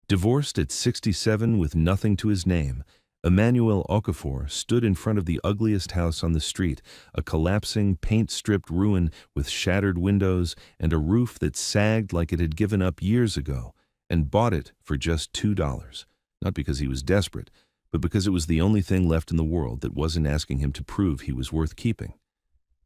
Divorced at 67 with nothing to his name, Emmanuel Okafor stood in front of the ugliest house on the street, a collapsing, paint-stripped ruin with shattered windows and a roof that sagged like it had given up years ago, and bought it for just $2. Not because he was desperate, but because it was the only thing left in the world that wasn't asking him to prove he was worth keeping.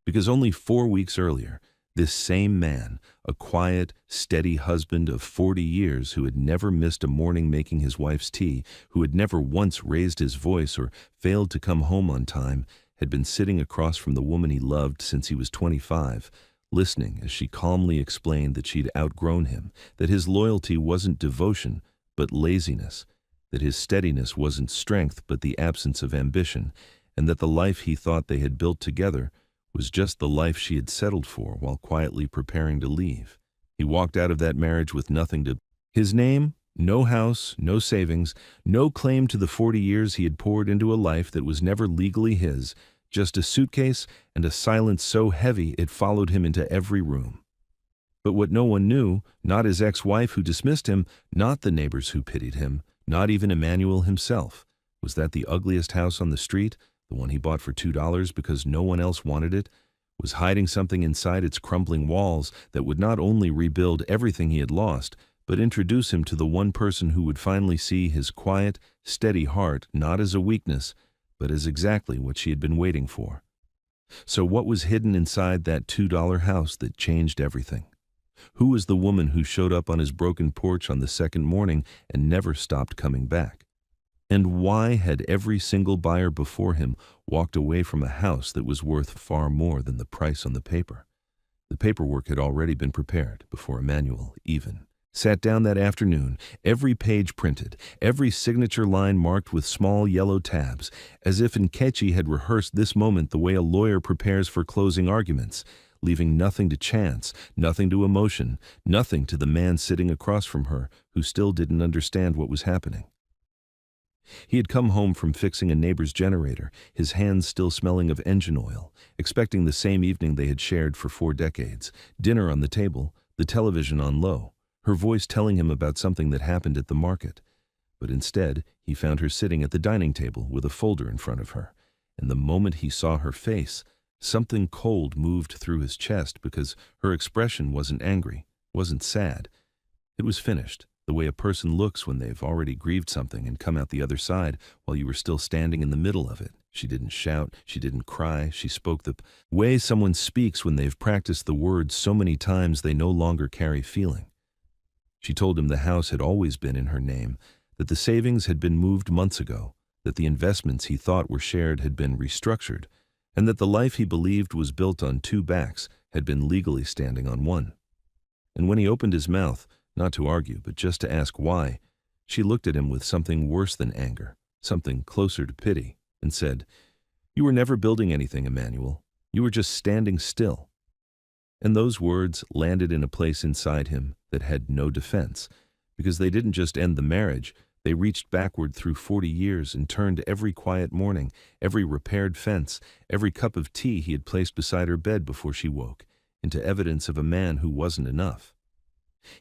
Because only 4 weeks earlier, this same man, a quiet, steady husband of 40 years who had never missed a morning making his wife's tea, who had never once raised his voice or failed to come home on time, had been sitting across from the woman he loved since he was 25, listening as she calmly explained that she'd outgrown him, that his loyalty wasn't devotion, but laziness, that his steadiness wasn't strength, but the absence of ambition, and that the life he thought they had built together was just the life she had settled for while quietly preparing to leave. He walked out of that marriage with nothing to his name, no house, no savings, no claim to the 40 years he had poured into a life that was never legally his, just a suitcase and a silence so heavy it followed him into every room. But what no one knew, not his ex-wife who dismissed him, not the neighbors who pitied him, not even Emmanuel himself, was that the ugliest house on the street, the one he bought for $2 because no one else wanted it, was hiding something inside its crumbling walls that would not only rebuild everything he had lost, but introduce him to the one person who would finally see his quiet, steady heart not as a weakness, but as exactly what she had been waiting for. So what was hidden inside that $2 house that changed everything? Who was the woman who showed up on his broken porch on the second morning and never stopped coming back? And why had every single buyer before him walked away from a house that was worth far more than the price on the paper? The paperwork had already been prepared before Emmanuel even sat down that afternoon, every page printed, every signature line marked with small yellow tabs, as if Nkechi had rehearsed this moment the way a lawyer prepares for closing arguments, leaving nothing to chance, nothing to emotion, nothing to the man sitting across from her who still didn't understand what was happening. He had come home from fixing a neighbor's generator, his hands still smelling of engine oil, expecting the same evening they had shared for 4 decades, dinner on the table, the television on low, her voice telling him about something that happened at the market. But instead, he found her sitting at the dining table with a folder in front of her, and the moment he saw her face, something cold moved through his chest because her expression wasn't angry, wasn't sad. It was finished. The way a person looks when they've already grieved something and come out the other side while you were still standing in the middle of it. She didn't shout, she didn't cry, she spoke the way someone speaks when they've practiced the words so many times they no longer carry feeling. She told him the house had always been in her name, that the savings had been moved months ago, that the investments he thought were shared had been restructured, and that the life he believed was built on 2 backs had been legally standing on one. And when he opened his mouth, not to argue, but just to ask why, she looked at him with something worse than anger, something closer to pity, and said, "You were never building anything, Emmanuel. You were just standing still." And those words landed in a place inside him that had no defense, because they didn't just end the marriage, they reached backward through 40 years and turned every quiet morning, every repaired fence, every cup of tea he had placed beside her bed before she woke, into evidence of a man who wasn't enough.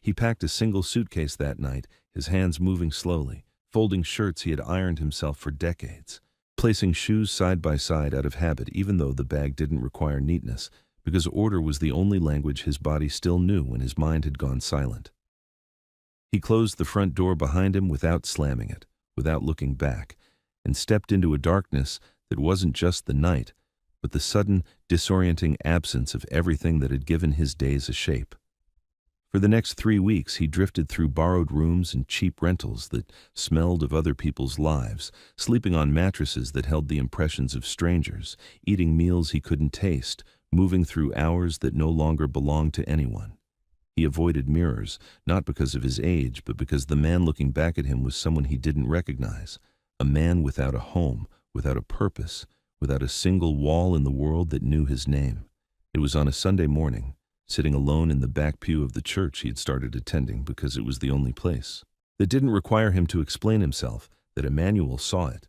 He packed a single suitcase that night, his hands moving slowly, folding shirts he had ironed himself for decades, placing shoes side by side out of habit even though the bag didn't require neatness, because order was the only language his body still knew when his mind had gone silent. He closed the front door behind him without slamming it, without looking back, and stepped into a darkness that wasn't just the night, but the sudden, disorienting absence of everything that had given his days a shape. For the next 3 weeks, he drifted through borrowed rooms and cheap rentals that smelled of other people's lives, sleeping on mattresses that held the impressions of strangers, eating meals he couldn't taste, moving through hours that no longer belonged to anyone. He avoided mirrors, not because of his age, but because the man looking back at him was someone he didn't recognize, a man without a home, without a purpose, without a single wall in the world that knew his name. It was on a Sunday morning, sitting alone in the back pew of the church he had started attending because it was the only place that didn't require him to explain himself, that Emmanuel saw it.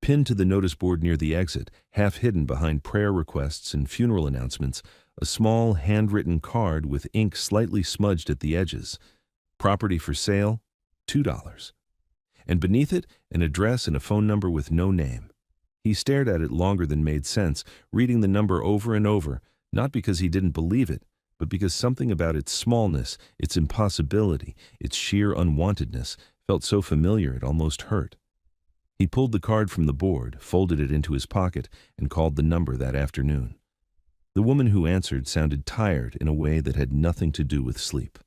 Pinned to the notice board near the exit, half hidden behind prayer requests and funeral announcements, a small handwritten card with ink slightly smudged at the edges. Property for sale? $2. And beneath it, an address and a phone number with no name. He stared at it longer than made sense, reading the number over and over, not because he didn't believe it, but because something about its smallness, its impossibility, its sheer unwantedness felt so familiar it almost hurt. He pulled the card from the board, folded it into his pocket, and called the number that afternoon. The woman who answered sounded tired in a way that had nothing to do with sleep.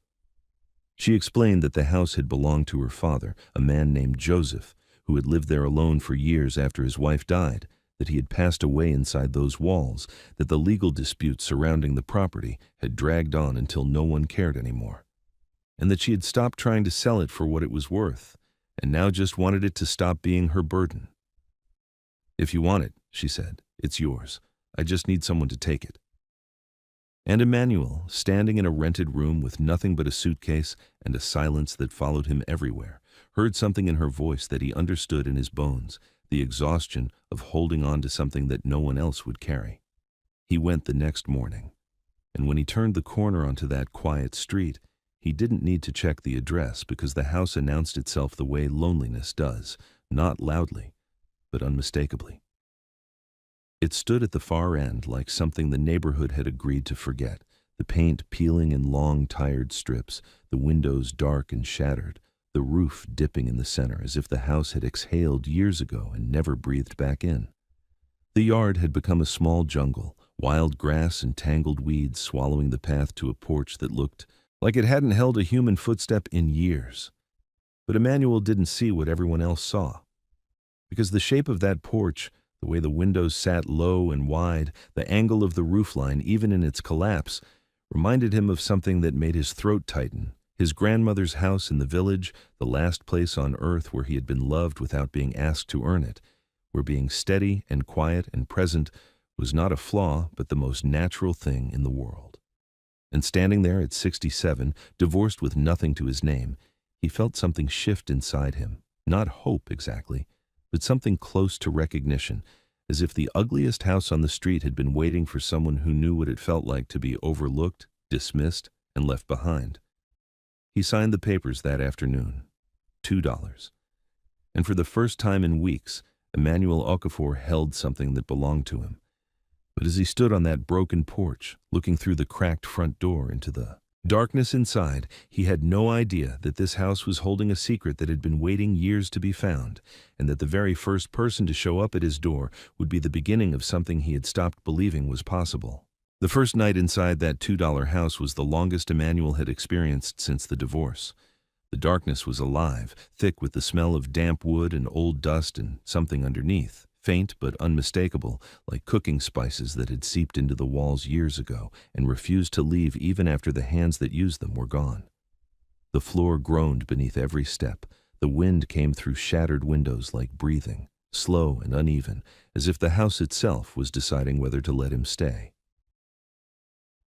She explained that the house had belonged to her father, a man named Joseph, who had lived there alone for years after his wife died, that he had passed away inside those walls, that the legal disputes surrounding the property had dragged on until no one cared anymore, and that she had stopped trying to sell it for what it was worth, and now just wanted it to stop being her burden. "If you want it," she said, "it's yours. I just need someone to take it." And Emmanuel, standing in a rented room with nothing but a suitcase and a silence that followed him everywhere, heard something in her voice that he understood in his bones, the exhaustion of holding on to something that no one else would carry. He went the next morning, and when he turned the corner onto that quiet street, he didn't need to check the address because the house announced itself the way loneliness does, not loudly, but unmistakably. It stood at the far end like something the neighborhood had agreed to forget, the paint peeling in long, tired strips, the windows dark and shattered, the roof dipping in the center as if the house had exhaled years ago and never breathed back in. The yard had become a small jungle, wild grass and tangled weeds swallowing the path to a porch that looked like it hadn't held a human footstep in years. But Emmanuel didn't see what everyone else saw, because the shape of that porch, the way the windows sat low and wide, the angle of the roofline, even in its collapse, reminded him of something that made his throat tighten. His grandmother's house in the village, the last place on earth where he had been loved without being asked to earn it, where being steady and quiet and present was not a flaw but the most natural thing in the world. And standing there at 67, divorced with nothing to his name, he felt something shift inside him, not hope exactly, but something close to recognition, as if the ugliest house on the street had been waiting for someone who knew what it felt like to be overlooked, dismissed, and left behind. He signed the papers that afternoon. $2. And for the first time in weeks, Emmanuel Okafor held something that belonged to him. But as he stood on that broken porch, looking through the cracked front door into the darkness inside, he had no idea that this house was holding a secret that had been waiting years to be found, and that the very first person to show up at his door would be the beginning of something he had stopped believing was possible. The first night inside that $2 house was the longest Emmanuel had experienced since the divorce. The darkness was alive, thick with the smell of damp wood and old dust and something underneath, faint but unmistakable, like cooking spices that had seeped into the walls years ago and refused to leave even after the hands that used them were gone. The floor groaned beneath every step. The wind came through shattered windows like breathing, slow and uneven, as if the house itself was deciding whether to let him stay.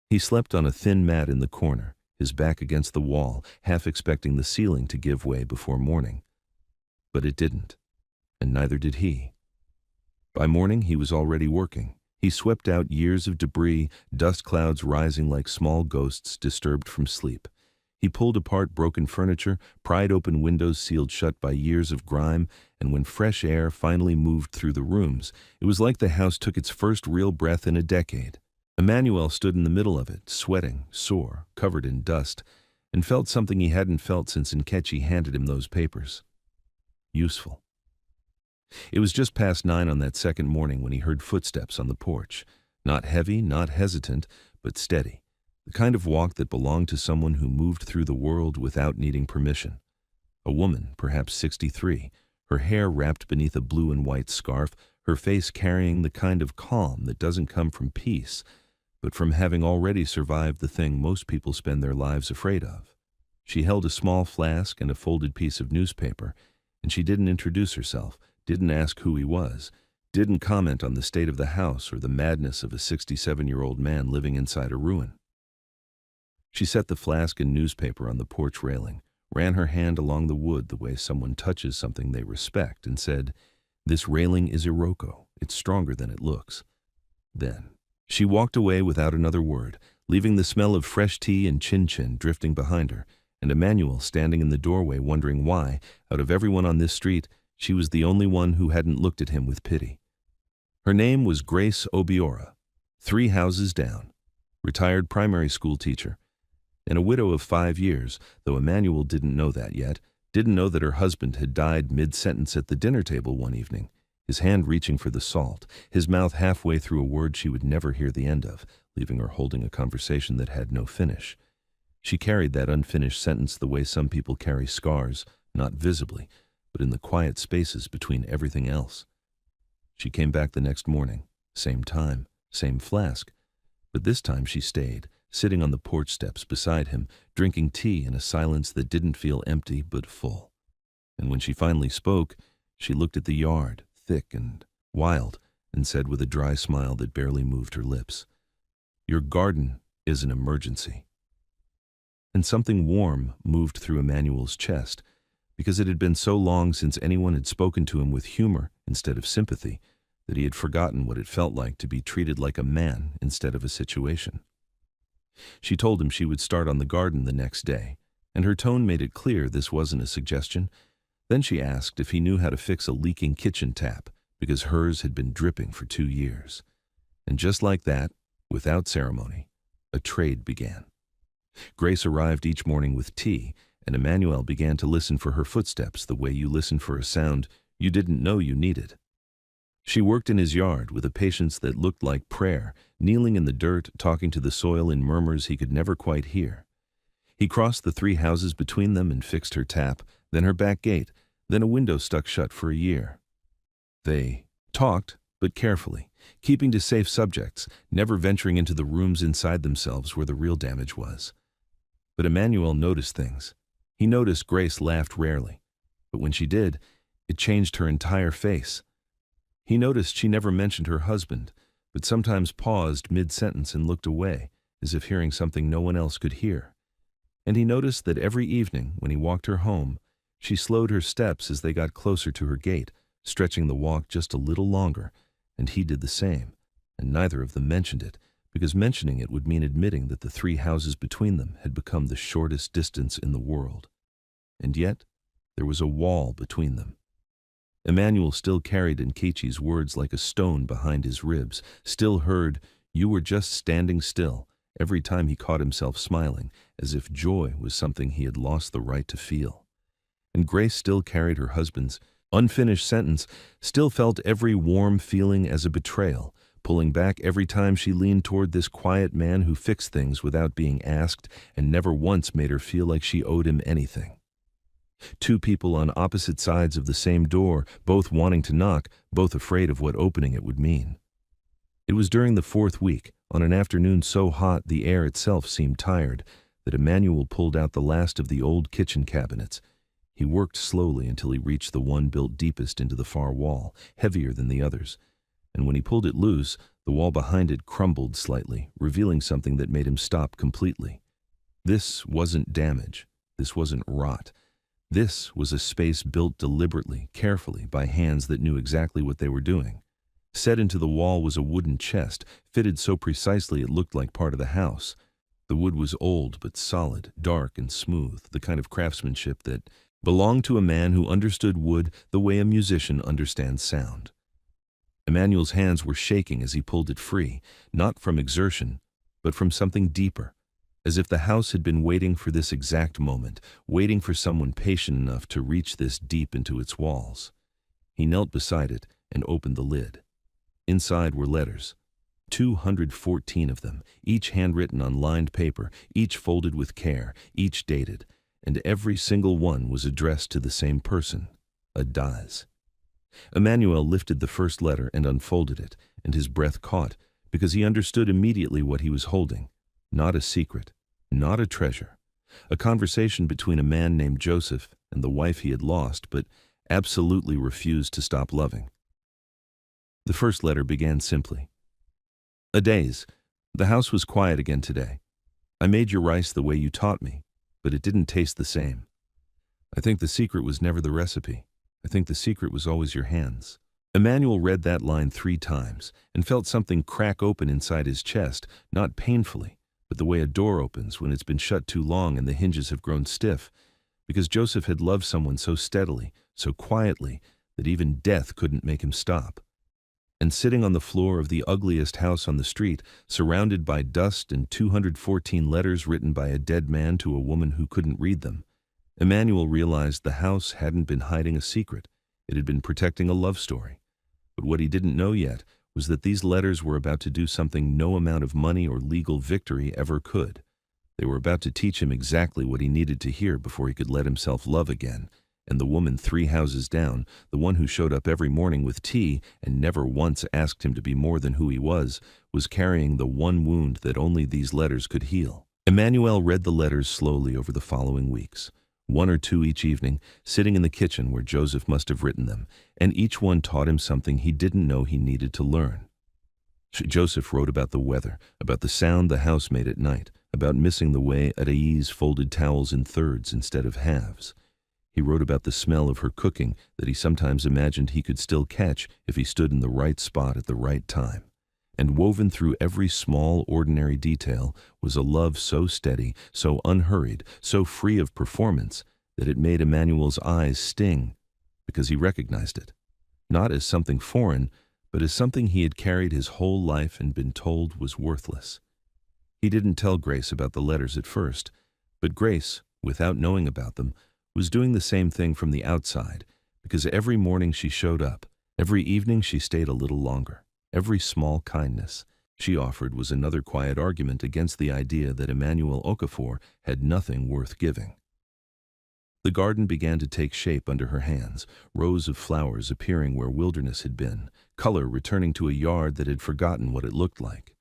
He slept on a thin mat in the corner, his back against the wall, half expecting the ceiling to give way before morning. But it didn't, and neither did he. By morning, he was already working. He swept out years of debris, dust clouds rising like small ghosts disturbed from sleep. He pulled apart broken furniture, pried open windows sealed shut by years of grime, and when fresh air finally moved through the rooms, it was like the house took its first real breath in a decade. Emmanuel stood in the middle of it, sweating, sore, covered in dust, and felt something he hadn't felt since Nkechi handed him those papers. Useful. It was just past 9 on that second morning when he heard footsteps on the porch. Not heavy, not hesitant, but steady. The kind of walk that belonged to someone who moved through the world without needing permission. A woman, perhaps 63, her hair wrapped beneath a blue and white scarf, her face carrying the kind of calm that doesn't come from peace, but from having already survived the thing most people spend their lives afraid of. She held a small flask and a folded piece of newspaper, and she didn't introduce herself, didn't ask who he was, didn't comment on the state of the house or the madness of a 67-year-old man living inside a ruin. She set the flask and newspaper on the porch railing, ran her hand along the wood the way someone touches something they respect, and said, "This railing is Iroko. It's stronger than it looks." Then she walked away without another word, leaving the smell of fresh tea and chin-chin drifting behind her, and Emmanuel standing in the doorway wondering why, out of everyone on this street, she was the only one who hadn't looked at him with pity. Her name was Grace Obiora, 3 houses down, retired primary school teacher, and a widow of 5 years, though Emmanuel didn't know that yet, didn't know that her husband had died mid-sentence at the dinner table one evening, his hand reaching for the salt, his mouth halfway through a word she would never hear the end of, leaving her holding a conversation that had no finish. She carried that unfinished sentence the way some people carry scars, not visibly, but in the quiet spaces between everything else. She came back the next morning, same time, same flask, but this time she stayed, sitting on the porch steps beside him, drinking tea in a silence that didn't feel empty but full. And when she finally spoke, she looked at the yard, thick and wild, and said with a dry smile that barely moved her lips, "Your garden is an emergency." And something warm moved through Emmanuel's chest, because it had been so long since anyone had spoken to him with humor instead of sympathy, that he had forgotten what it felt like to be treated like a man instead of a situation. She told him she would start on the garden the next day, and her tone made it clear this wasn't a suggestion. Then she asked if he knew how to fix a leaking kitchen tap, because hers had been dripping for 2 years. And just like that, without ceremony, a trade began. Grace arrived each morning with tea, and Emmanuel began to listen for her footsteps the way you listen for a sound you didn't know you needed. She worked in his yard with a patience that looked like prayer, kneeling in the dirt, talking to the soil in murmurs he could never quite hear. He crossed the 3 houses between them and fixed her tap, then her back gate, then a window stuck shut for a year. They talked, but carefully, keeping to safe subjects, never venturing into the rooms inside themselves where the real damage was. But Emmanuel noticed things. He noticed Grace laughed rarely, but when she did, it changed her entire face. He noticed she never mentioned her husband, but sometimes paused mid-sentence and looked away, as if hearing something no one else could hear. And he noticed that every evening, when he walked her home, she slowed her steps as they got closer to her gate, stretching the walk just a little longer, and he did the same, and neither of them mentioned it, because mentioning it would mean admitting that the 3 houses between them had become the shortest distance in the world. And yet, there was a wall between them. Emmanuel still carried Nkechi's words like a stone behind his ribs, still heard, "You were just standing still," every time he caught himself smiling, as if joy was something he had lost the right to feel. And Grace still carried her husband's unfinished sentence, still felt every warm feeling as a betrayal, pulling back every time she leaned toward this quiet man who fixed things without being asked and never once made her feel like she owed him anything. 2 people on opposite sides of the same door, both wanting to knock, both afraid of what opening it would mean. It was during the 4th week, on an afternoon so hot the air itself seemed tired, that Emmanuel pulled out the last of the old kitchen cabinets. He worked slowly until he reached the one built deepest into the far wall, heavier than the others, and when he pulled it loose, the wall behind it crumbled slightly, revealing something that made him stop completely. This wasn't damage. This wasn't rot. This was a space built deliberately, carefully, by hands that knew exactly what they were doing. Set into the wall was a wooden chest, fitted so precisely it looked like part of the house. The wood was old but solid, dark and smooth, the kind of craftsmanship that belonged to a man who understood wood the way a musician understands sound. Emmanuel's hands were shaking as he pulled it free, not from exertion, but from something deeper, as if the house had been waiting for this exact moment, waiting for someone patient enough to reach this deep into its walls. He knelt beside it and opened the lid. Inside were letters, 214 of them, each handwritten on lined paper, each folded with care, each dated, and every single one was addressed to the same person, Adaz. Emmanuel lifted the first letter and unfolded it, and his breath caught, because he understood immediately what he was holding. Not a secret, not a treasure. A conversation between a man named Joseph and the wife he had lost, but absolutely refused to stop loving. The first letter began simply. "Adaz, the house was quiet again today. I made your rice the way you taught me, but it didn't taste the same. I think the secret was never the recipe. I think the secret was always your hands." Emmanuel read that line 3 times and felt something crack open inside his chest, not painfully, but the way a door opens when it's been shut too long and the hinges have grown stiff, because Joseph had loved someone so steadily, so quietly, that even death couldn't make him stop. And sitting on the floor of the ugliest house on the street, surrounded by dust and 214 letters written by a dead man to a woman who couldn't read them, Emmanuel realized the house hadn't been hiding a secret. It had been protecting a love story. But what he didn't know yet was that these letters were about to do something no amount of money or legal victory ever could. They were about to teach him exactly what he needed to hear before he could let himself love again. And the woman 3 houses down, the one who showed up every morning with tea and never once asked him to be more than who he was carrying the one wound that only these letters could heal. Emmanuel read the letters slowly over the following weeks, 1 or 2 each evening, sitting in the kitchen where Joseph must have written them, and each one taught him something he didn't know he needed to learn. Joseph wrote about the weather, about the sound the house made at night, about missing the way Adaïs folded towels in thirds instead of halves. He wrote about the smell of her cooking that he sometimes imagined he could still catch if he stood in the right spot at the right time. And woven through every small, ordinary detail was a love so steady, so unhurried, so free of performance that it made Emmanuel's eyes sting because he recognized it, not as something foreign, but as something he had carried his whole life and been told was worthless. He didn't tell Grace about the letters at first, but Grace, without knowing about them, was doing the same thing from the outside, because every morning she showed up, every evening she stayed a little longer. Every small kindness she offered was another quiet argument against the idea that Emmanuel Okafor had nothing worth giving. The garden began to take shape under her hands, rows of flowers appearing where wilderness had been, color returning to a yard that had forgotten what it looked like.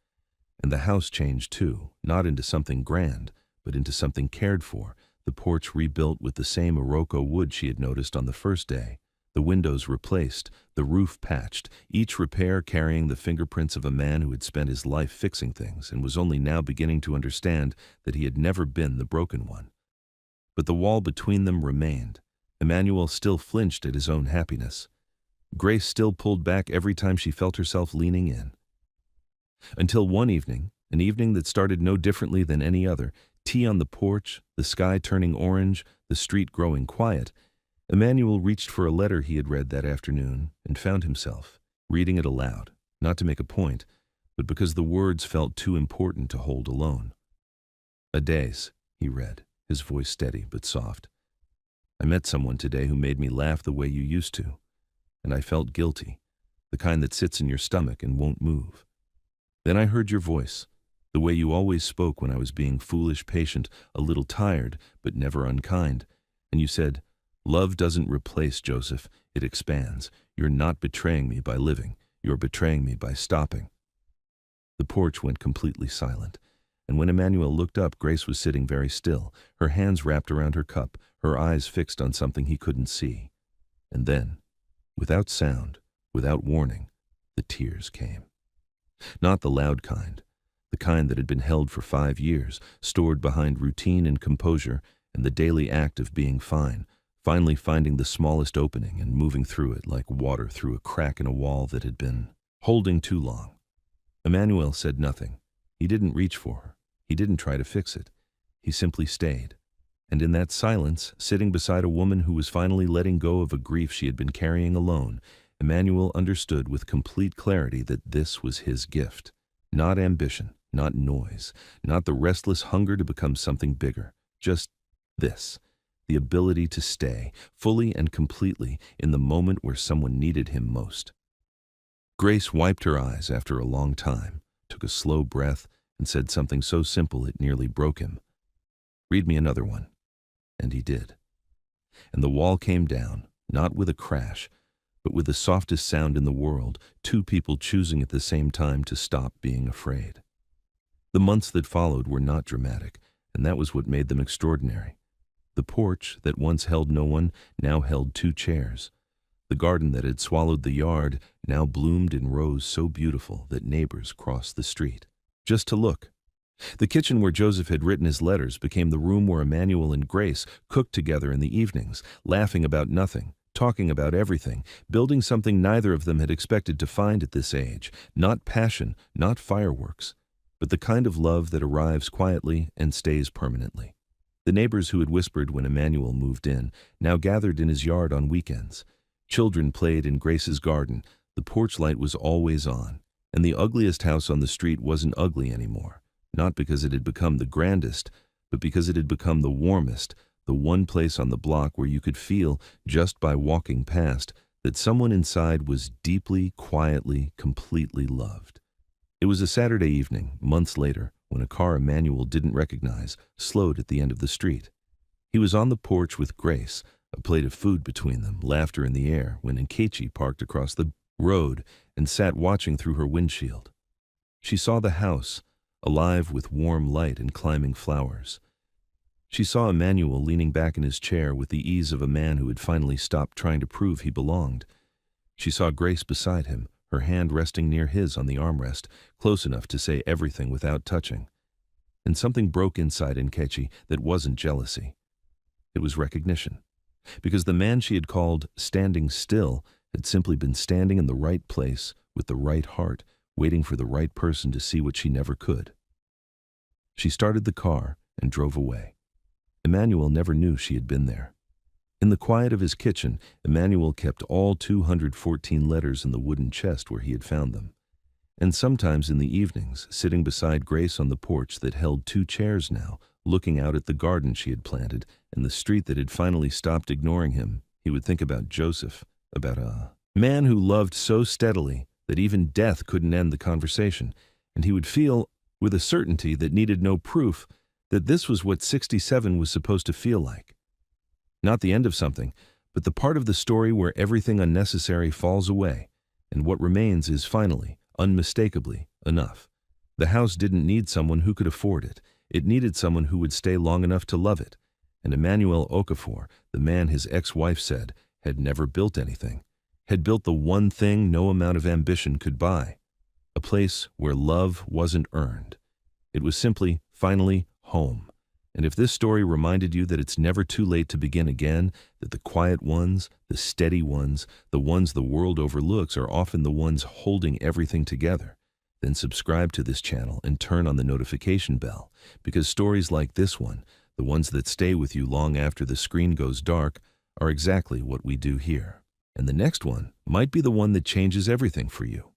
And the house changed too, not into something grand, but into something cared for, the porch rebuilt with the same Iroko wood she had noticed on the first day, the windows replaced, the roof patched, each repair carrying the fingerprints of a man who had spent his life fixing things and was only now beginning to understand that he had never been the broken one. But the wall between them remained. Emmanuel still flinched at his own happiness. Grace still pulled back every time she felt herself leaning in. Until one evening, an evening that started no differently than any other, tea on the porch, the sky turning orange, the street growing quiet, Emmanuel reached for a letter he had read that afternoon and found himself reading it aloud, not to make a point, but because the words felt too important to hold alone. "Adaïs," he read, his voice steady but soft. "I met someone today who made me laugh the way you used to, and I felt guilty, the kind that sits in your stomach and won't move. Then I heard your voice, the way you always spoke when I was being foolish, patient, a little tired, but never unkind, and you said, 'Love doesn't replace Joseph, it expands. You're not betraying me by living, you're betraying me by stopping.'" The porch went completely silent, and when Emmanuel looked up, Grace was sitting very still, her hands wrapped around her cup, her eyes fixed on something he couldn't see. And then, without sound, without warning, the tears came. Not the loud kind, the kind that had been held for 5 years, stored behind routine and composure and the daily act of being fine, finally finding the smallest opening and moving through it like water through a crack in a wall that had been holding too long. Emmanuel said nothing. He didn't reach for her. He didn't try to fix it. He simply stayed. And in that silence, sitting beside a woman who was finally letting go of a grief she had been carrying alone, Emmanuel understood with complete clarity that this was his gift. Not ambition, not noise, not the restless hunger to become something bigger. Just this. The ability to stay, fully and completely, in the moment where someone needed him most. Grace wiped her eyes after a long time, took a slow breath, and said something so simple it nearly broke him. "Read me another one." And he did. And the wall came down, not with a crash, but with the softest sound in the world, 2 people choosing at the same time to stop being afraid. The months that followed were not dramatic, and that was what made them extraordinary. The porch that once held no one now held 2 chairs. The garden that had swallowed the yard now bloomed in rows so beautiful that neighbors crossed the street just to look. The kitchen where Joseph had written his letters became the room where Emmanuel and Grace cooked together in the evenings, laughing about nothing, talking about everything, building something neither of them had expected to find at this age, not passion, not fireworks, but the kind of love that arrives quietly and stays permanently. The neighbors who had whispered when Emmanuel moved in now gathered in his yard on weekends. Children played in Grace's garden, the porch light was always on, and the ugliest house on the street wasn't ugly anymore, not because it had become the grandest, but because it had become the warmest, the one place on the block where you could feel, just by walking past, that someone inside was deeply, quietly, completely loved. It was a Saturday evening, months later, when a car Emmanuel didn't recognize slowed at the end of the street. He was on the porch with Grace, a plate of food between them, laughter in the air, when Nkechi parked across the road and sat watching through her windshield. She saw the house, alive with warm light and climbing flowers. She saw Emmanuel leaning back in his chair with the ease of a man who had finally stopped trying to prove he belonged. She saw Grace beside him, her hand resting near his on the armrest, close enough to say everything without touching. And something broke inside Nkechi that wasn't jealousy. It was recognition. Because the man she had called standing still had simply been standing in the right place with the right heart, waiting for the right person to see what she never could. She started the car and drove away. Emmanuel never knew she had been there. In the quiet of his kitchen, Emmanuel kept all 214 letters in the wooden chest where he had found them. And sometimes in the evenings, sitting beside Grace on the porch that held 2 chairs now, looking out at the garden she had planted and the street that had finally stopped ignoring him, he would think about Joseph, about a man who loved so steadily that even death couldn't end the conversation, and he would feel, with a certainty that needed no proof, that this was what 67 was supposed to feel like. Not the end of something, but the part of the story where everything unnecessary falls away, and what remains is finally, unmistakably, enough. The house didn't need someone who could afford it. It needed someone who would stay long enough to love it. And Emmanuel Okafor, the man his ex-wife said, had never built anything, had built the one thing no amount of ambition could buy. A place where love wasn't earned. It was simply, finally, home. And if this story reminded you that it's never too late to begin again, that the quiet ones, the steady ones, the ones the world overlooks are often the ones holding everything together, then subscribe to this channel and turn on the notification bell, because stories like this one, the ones that stay with you long after the screen goes dark, are exactly what we do here. And the next one might be the one that changes everything for you.